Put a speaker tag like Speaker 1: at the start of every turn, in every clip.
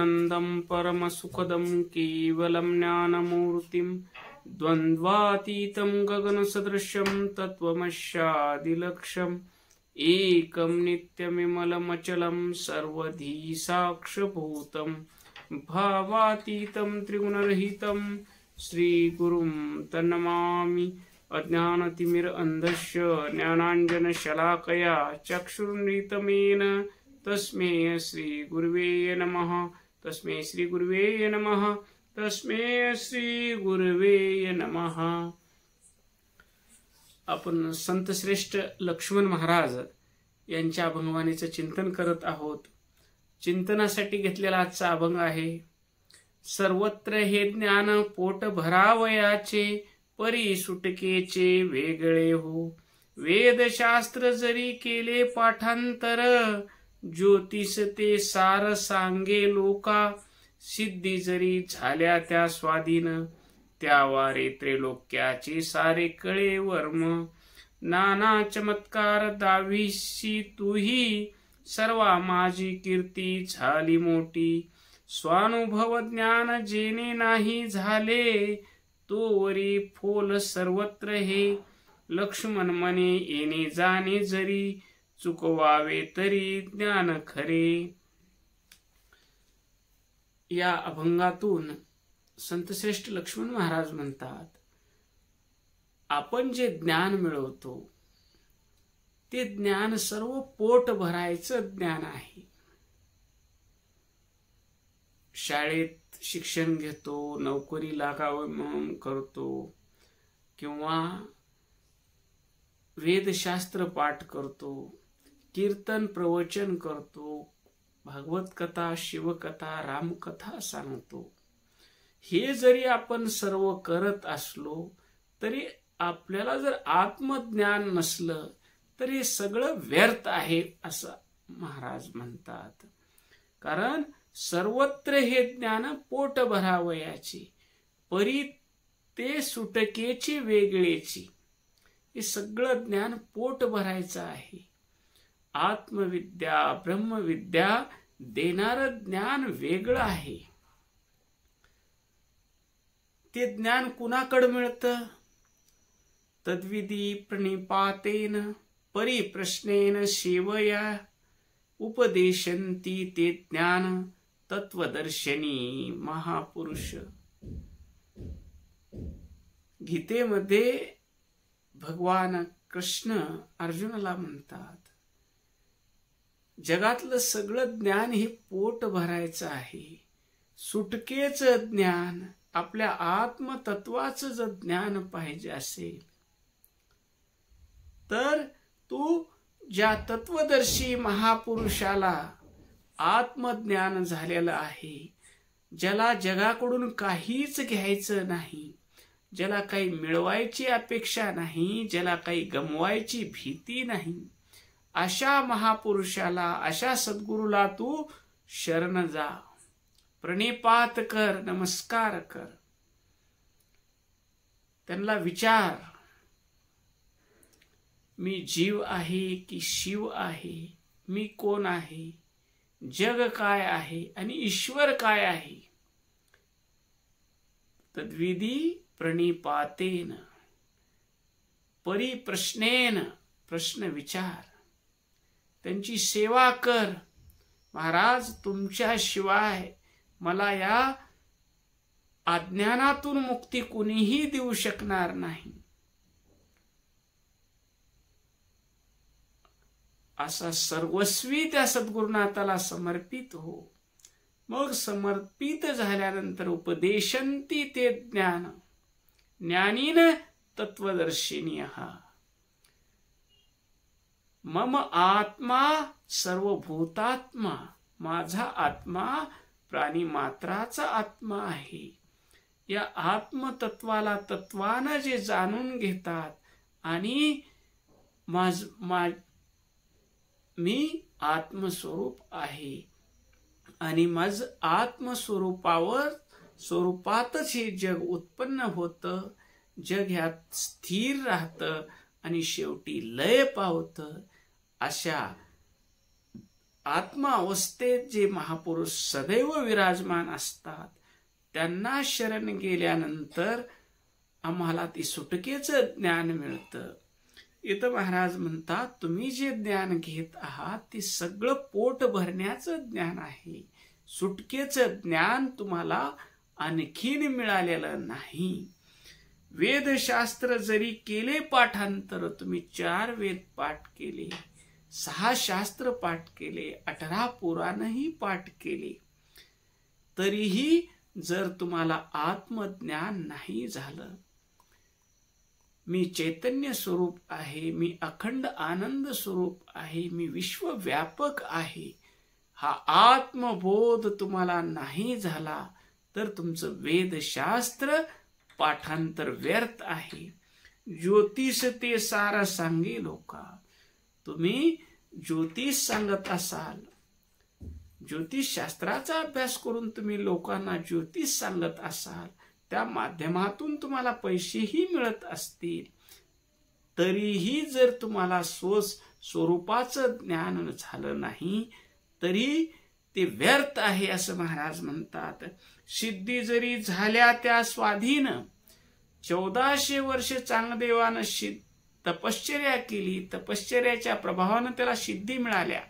Speaker 1: सच्चिदानन्दं परमसुखदं केवलं ज्ञानमूर्तिं द्वन्द्वातीतं गगनसदृशं तत्त्वमस्यादिलक्ष्यम् एकं नित्यमिमलमचलं सर्वधी साक्षभूतं भावातीतं त्रिगुणरहितं श्रीगुरुं तन्नमामि। अज्ञानतिमिरन्धस्य ज्ञानाञ्जनशलाकया चक्षुरुन्मिलितं तस्मै श्रीगुरुवे नमः। तस्मै श्रीगुरुवे नमः। तस्मै श्रीगुरुवे नमः। आपण संतश्रेष्ठ लक्ष्मण महाराज यांच्या अभंगवाणीचं चिंतन करत आहोत। चिंतनासाठी घेतलेला आजचा अभंग आहे, सर्वत्र हे ज्ञान पोट भरावयाचे, परी सुटकेचे वेगळे हो। वेदशास्त्र जरी केले पाठांतर, ज्योतिष ते सार सांगे लोका। सिद्धी जरी झाल्या त्या स्वाधीन, त्यावारे त्रैलोक्याचे सारे कळे वर्म। नाना चमत्कार दाविशी तूही, सर्वा माझी कीर्ती झाली मोठी। स्वानुभव ज्ञान जेणे नाही झाले, तोवरी फोल सर्वत्र हे। लक्ष्मण म्हणे येणे जाणे जरी, चुकवावे तरी ज्ञान खरे। या अभंगातून संतश्रेष्ठ लक्ष्मण महाराज म्हणतात, आपण जे ज्ञान मिळवतो ते ज्ञान सर्व पोट भरायचं ज्ञान आहे। शाळेत शिक्षण घेतो, नोकरी लागावं म्हणून करतो, किंवा वेदशास्त्र पाठ करतो, कीर्तन प्रवचन करतो, भागवत कथा, शिवकथा, रामकथा सांगतो। हे जरी आपण सर्व करत असलो तरी आपल्याला जर आत्मज्ञान नसलं तर हे सगळं व्यर्थ आहे असं महाराज म्हणतात। कारण सर्वत्र हे ज्ञान पोट भरावयाचे, परी ते सुटकेची वेगळेची। हे सगळं ज्ञान पोट भरायचं आहे। आत्मविद्या ब्रह्मविद्या देणारं ज्ञान वेगळं आहे। ते ज्ञान कुणाकडे मिळतं? तद्विधी प्रणिपातेन परिप्रश्नेन सेवया, उपदेशन्ति ते ज्ञान तत्वदर्शनी महापुरुष। गीतेमध्ये भगवान कृष्ण अर्जुनाला म्हणतात, जगातलं सगळं ज्ञान हे पोट भरायचं आहे। सुटकेचं ज्ञान, आपल्या आत्मतत्वाचं जर ज्ञान पाहिजे असेल तर तू ज्या तत्वदर्शी महापुरुषाला आत्मज्ञान झालेलं आहे, ज्याला जगाकडून काहीच घ्यायचं नाही, ज्याला काही मिळवायची अपेक्षा नाही, ज्याला काही गमवायची भीती नाही, अशा महापुरुषाला, अशा सद्गुरूला तू शरण जा, प्रणिपात कर, नमस्कार कर। त्यांना विचार, मी जीव आहे की शिव आहे? मी कोण आहे? जग काय आहे आणि ईश्वर काय आहे? तद्विधी प्रणिपातेन परिप्रश्नेन, प्रश्न विचार, त्यांची सेवा कर। महाराज, तुमच्याशिवाय मला या अज्ञानातून मुक्ती कुणीही देऊ शकणार नाही, असा सर्वस्वी त्या सद्गुरुनाथाला समर्पित हो। मग समर्पित झाल्यानंतर उपदेशन्ति ते ज्ञान, ज्ञानीन तत्वदर्शिनीयः। मम आत्मा सर्वभूतात्मा, माझा आत्मा प्राणी मात्राचा आत्मा आहे। या आत्मतत्वाला तत्वानं जे जाणून घेतात आणि मी आत्मस्वरूप आहे आणि माझ स्वरूपातच हे जग उत्पन्न होतं, जग ह्यात स्थिर राहतं आणि शेवटी लय पावतं, अशा आत्मा अवस्थेत जे महापुरुष सदैव विराजमान असतात त्यांना शरण गेल्यानंतर आम्हाला ती सुटकेचं ज्ञान मिळतं. इथं महाराज म्हणतात, तुम्ही जे ज्ञान घेत आहात ते सगळं पोट भरण्याचं ज्ञान आहे. सुटकेचं ज्ञान तुम्हाला आणखीन मिळालेलं नाही. वेदशास्त्र जरी केले पाठांतर, तुम्ही 4 वेद पाठ केले, 6 शास्त्र पाठ केले, 18 पुराणही पाठ केले, तरीही जर तुम्हाला आत्मज्ञान नाही झालं, मी चैतन्य स्वरूप आहे, मी अखंड आनंद स्वरूप आहे, मी विश्वव्यापक आहे, हा आत्मबोध तुम्हाला नाही झाला तर तुमचं वेदशास्त्र पाठांतर व्यर्थ आहे. ज्योतिष ते सार सांगे लोका. तुम्ही ज्योतिष सांगत असाल, ज्योतिष शास्त्राचा अभ्यास करून तुम्ही लोकांना ज्योतिष सांगत असाल, त्या माध्यमातून तुम्हाला पैसेही मिळत असतील, तरीही जर तुम्हाला स्वरूपाचं ज्ञान झालं नाही तरी ते व्यर्थ आहे असं महाराज म्हणतात. सिद्धी जरी झाल्या त्या स्वाधीन, 1400 वर्ष चांगदेवानं तपश्चर्या केली, तपश्चर्याच्या प्रभावानं त्याला सिद्धी मिळाल्या.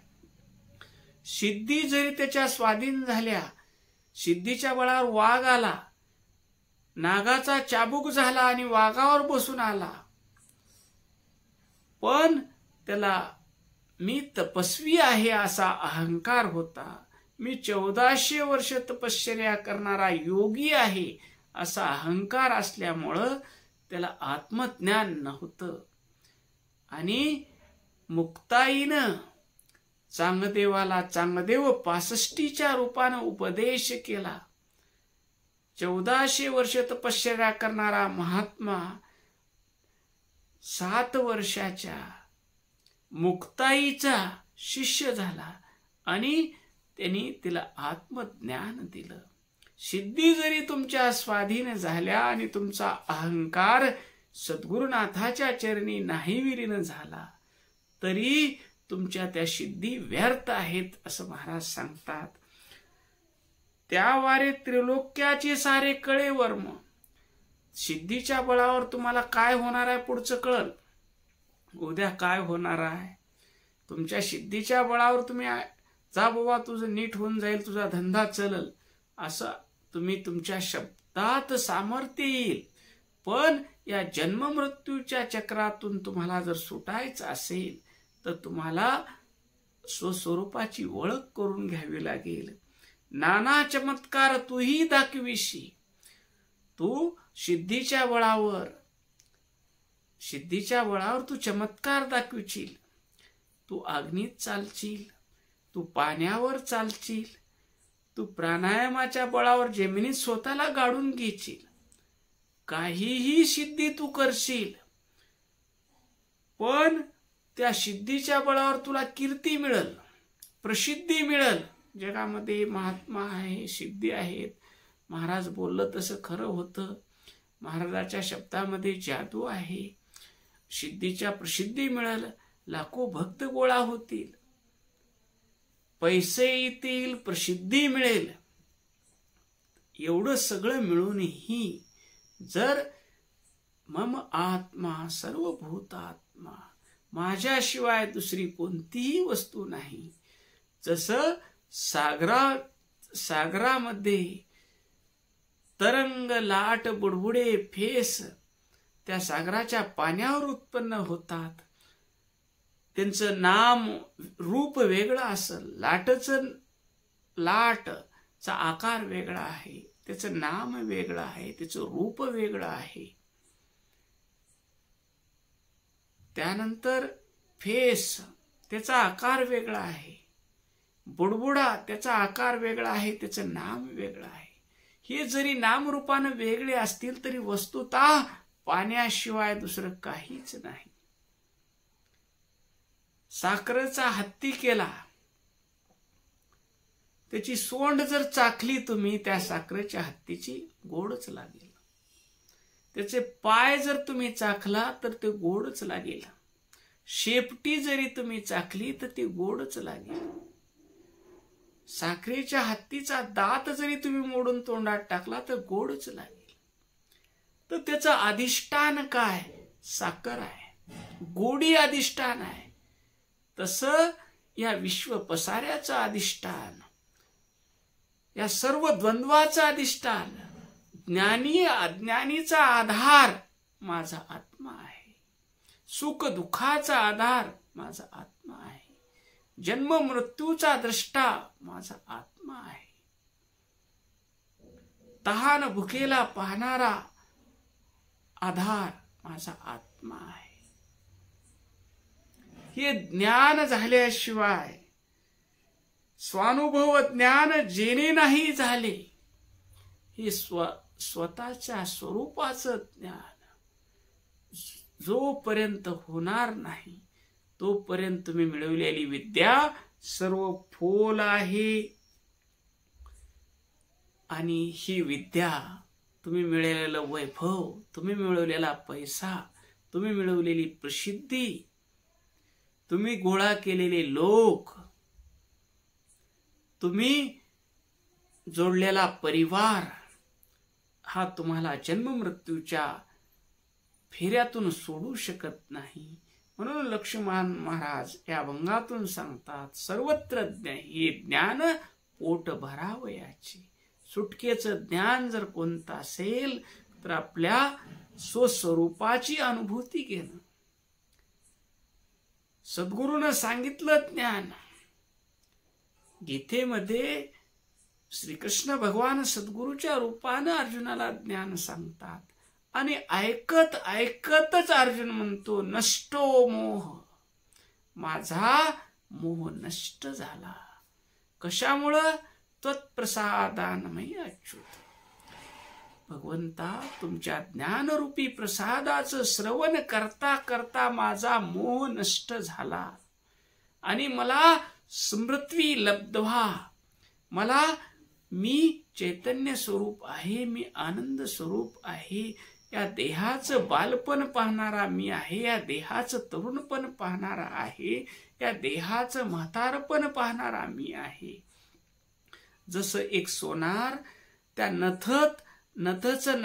Speaker 1: सिद्धी जरी त्याच्या स्वाधीन झाल्या, सिद्धीच्या बळावर वाघ आला, नागाचा चाबूक झाला आणि वाघावर बसून आला, पण त्याला मी तपस्वी आहे असा अहंकार होता, मी 1400 वर्ष तपश्चर्या करणारा योगी आहे असा अहंकार असल्यामुळं त्याला आत्मज्ञान नव्हतं. आणि मुक्ताईनं चांगदेवाला चांगदेव 65च्या रूपानं उपदेश केला. 1400 वर्ष तपश्चर्या करणारा महात्मा 7 वर्षाच्या मुक्ताईचा शिष्य झाला आणि त्यांनी तिला आत्मज्ञान दिलं. सिद्धी जरी तुमच्या स्वाधीन झाल्या आणि तुमचा अहंकार सद्गुरुनाथाच्या चरणी नाही विलीन झाला, तरी तुमच्या त्या सिद्धी व्यर्थ आहेत असं महाराज सांगतात. त्यावारे त्रिलोक्याचे सारे कळे वर्म. सिद्धीच्या बळावर तुम्हाला काय होणार आहे पुढचं कळल, उद्या काय होणार आहे. तुमच्या सिद्धीच्या बळावर तुम्ही जा बाबा तुझं नीट होऊन जाईल, तुझा धंदा चलल असं तुम्ही तुमच्या शब्दात सामर्थ्य येईल, पण या जन्म मृत्यूच्या चक्रातून तुम्हाला जर सुटायचं असेल तर तुम्हाला स्वस्वरूपाची ओळख करून घ्यावी लागेल. नाना चमत्कार तूही दाखविशी. तू सिद्धीच्या बळावर तू चमत्कार दाखविशील. तू अग्नीत चालशील, तू पाण्यावर चालशील, तू प्राणायामाच्या बळावर जमिनीत स्वतःला गाडून घेशील, काहीही सिद्धी तू करशील, पण त्या सिद्धीच्या बळावर तुला कीर्ती मिळेल, प्रसिद्धी मिळेल. जगामध्ये महात्मा आहे, सिद्धी आहेत. महाराज बोललं तसं खरं होतं. महाराजाच्या शब्दामध्ये जादू आहे. सिद्धीच्या प्रसिद्धी मिळेल, लाखो भक्त गोळा होतील, पैसे येतील, प्रसिद्धी मिळेल. एवढं सगळं मिळूनही जर मम आत्मा सर्वभूतात्मा, माझ्याशिवाय दुसरी कोणतीही वस्तू नाही, जसं सागरामध्ये तरंग लाट बुडबुडे फेस त्या सागराच्या पाण्यावर उत्पन्न होतात, त्यांचं नाम रूप वेगळं असेल. लाटचा आकार वेगळा आहे, त्याचं नाम वेगळं आहे, त्याचं रूप वेगळं आहे. त्यानंतर फेस त्याचा आकार वेगळा आहे, बुडबुडा त्याचा आकार वेगळा आहे, त्याचं नाम वेगळं आहे. हे जरी नामरूपानं वेगळे असतील तरी वस्तुतः पाण्याशिवाय दुसरं काहीच नाही. साखरेचा हत्ती केला, त्याची सोंड जर चाखली तुम्ही, त्या साखरेच्या हत्तीची गोडच लागेल. त्याचे पाय जर तुम्ही चाखला तर ते गोडच लागेल. शेपटी जरी तुम्ही चाखली तर ती गोडच लागेल. साखरेच्या हत्तीचा दात जरी तुम्ही मोडून तोंडात टाकला तर गोडच लागेल. तर त्याचं अधिष्ठान काय? साखर आहे, गोडी अधिष्ठान आहे. तसं या विश्व पसाऱ्याचं अधिष्ठान, या सर्व द्वंद्वाचं अधिष्ठान, ज्ञानी अज्ञानीचा आधार माझा आत्मा आहे. सुख दुःखाचा आधार माझा आत्मा आहे. जन्म मृत्यूचा द्रष्टा माझा आत्मा आहे. तहान भुकेला पाहणारा आधार माझा आत्मा आहे. हे ज्ञान झाल्याशिवाय, स्वानुभव ज्ञान जेणे नाही झाले, हे स्वतःच्या स्वरूपाचं ज्ञान जोपर्यंत होणार नाही तोपर्यंत तुम्ही मिळवलेली विद्या सर्व फोल आहे. आणि ही विद्या, तुम्ही मिळवलेलं वैभव, तुम्ही मिळवलेला पैसा, तुम्ही मिळवलेली प्रसिद्धी, तुम्ही गोळा केलेले लोक, तुम्ही जोडलेला परिवार, हा तुम्हाला जन्म मृत्यूच्या फेऱ्यातून सोडू शकत नाही. म्हणून लक्ष्मण महाराज या अभंगातून सांगतात, सर्वत्र हे ज्ञान पोट भरावयाचे. सुटकेचं ज्ञान जर कोणतं असेल तर आपल्या स्वस्वरूपाची अनुभूती घेणं. सद्गुरूनं सांगितलं ज्ञान. गीतेमध्ये श्रीकृष्ण भगवान सद्गुरूच्या रूपानं अर्जुनाला ज्ञान सांगतात. आणि ऐकत ऐकतच अर्जुन म्हणतो, नष्टो मोह, माझा मोह नष्ट झाला. कशामुळं? त्वत्प्रसादानमयी अच्युत. भगवंता, तुमच्या ज्ञानरूपी प्रसादाचं श्रवण करता करता माझा मोह नष्ट झाला आणि मला स्मृती लब्ध्वा, मला मी चैतन्य स्वरूप आहे, मी आनंद स्वरूप आहे. या देहाचं बालपण पाहणारा मी आहे, या देहाचं तरुणपण पाहणारा आहे, या देहाचं म्हातारपण पाहणारा मी आहे. जसं एक सोनार त्या नथचं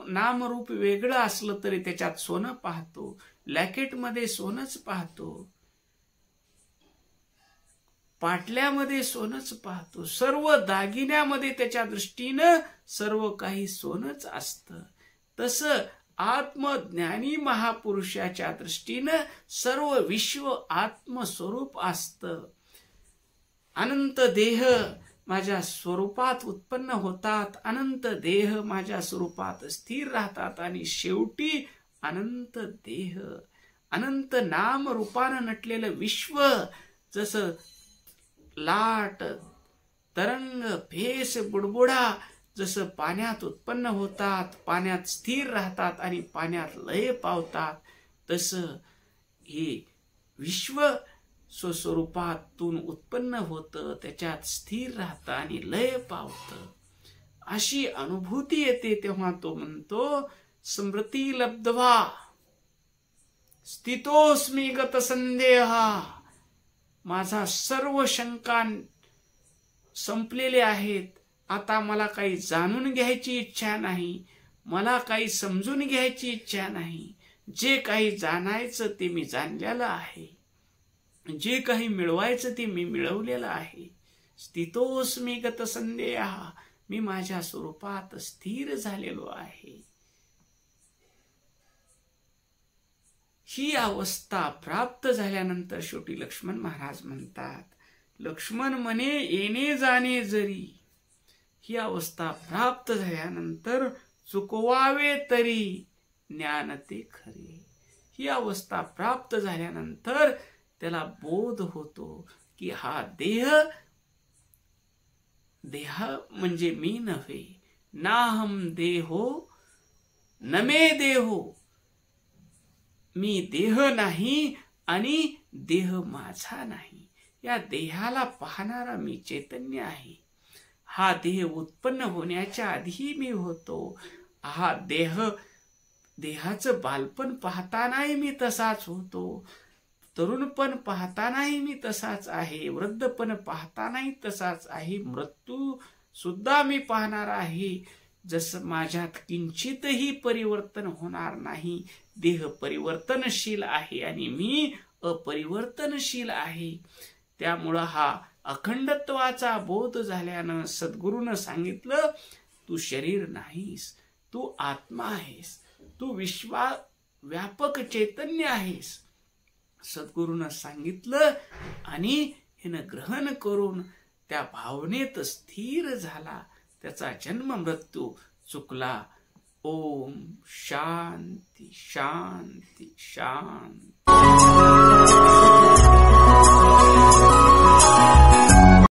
Speaker 1: नामरूप वेगळं असलं तरी त्याच्यात सोनं पाहतो, लॅकेटमध्ये सोनच पाहतो, पाटल्यामध्ये सोनच पाहतो, सर्व दागिन्यामध्ये त्याच्या दृष्टीनं सर्व काही सोनच असतं. तसं आत्मज्ञानी महापुरुषाच्या दृष्टीनं सर्व विश्व आत्मस्वरूप असतं. अनंत देह माझ्या स्वरूपात उत्पन्न होतात, अनंत देह माझ्या स्वरूपात स्थिर राहतात आणि शेवटी अनंत देह, अनंत नाम रूपानं नटलेलं विश्व जसं लाट, तरंग, फेस, बुडबुडा जसं पाण्यात उत्पन्न होतात, पाण्यात स्थिर राहतात आणि पाण्यात लय पावतात, तसं हे विश्व स्वस्वरूपातून उत्पन्न होतं, त्याच्यात स्थिर राहतं आणि लय पावतं. अशी अनुभूती येते तेव्हा तो म्हणतो, स्मृती लब्ध्वा स्थितोस्मी गत संदेहा. माझा सर्व शंका संपलेले आहेत. आता मला काही जाणून घ्यायची इच्छा नाही, मला काही समजून घ्यायची इच्छा नाही. जे काही जाणायचं ते मी जाणलेलं आहे, जे काही मिळवायचं ते मी मिळवलेलं आहे. स्थितोस्मी गत संदेहा, मी माझ्या स्वरूपात स्थिर झालेलो आहे. ही अवस्था प्राप्त झाल्यानंतर शेवटी लक्ष्मण महाराज म्हणतात, लक्ष्मण म्हणे येणे जाणे जरी. ही अवस्था प्राप्त झाल्यानंतर चुकवावे तरी ज्ञान ते खरे. ही अवस्था प्राप्त झाल्यानंतर त्याला बोध होतो की हा देह म्हणजे मी नव्हे. नाहम देहो न मे देहो, मी देह नाही आणि देह माझा नाही. या देहाला पाहणारा मी चैतन्य आहे. हा देह उत्पन्न होण्याच्या आधी मी होतो. हा देहाचं बालपण पाहतानाही मी तसाच होतो. तरुणपण पाहतानाही मी तसाच आहे, वृद्धपण पाहतानाही तसाच आहे, मृत्यू सुद्धा मी पाहणार आहे. जसं माझ्यात किंचितही परिवर्तन होणार नाही. देह परिवर्तनशील आहे आणि मी अपरिवर्तनशील आहे. त्यामुळं हा अखंडत्वाचा बोध झाल्यानं सद्गुरूनं सांगितलं, तू शरीर नाहीस, तू आत्मा आहेस, तू व्यापक चैतन्य आहेस. सद्गुरूनं सांगितलं आणि हिनं ग्रहण करून त्या भावनेत स्थिर झाला. त्याचा जन्म मृत्यू चुकला. ओम शांती शांती शांती.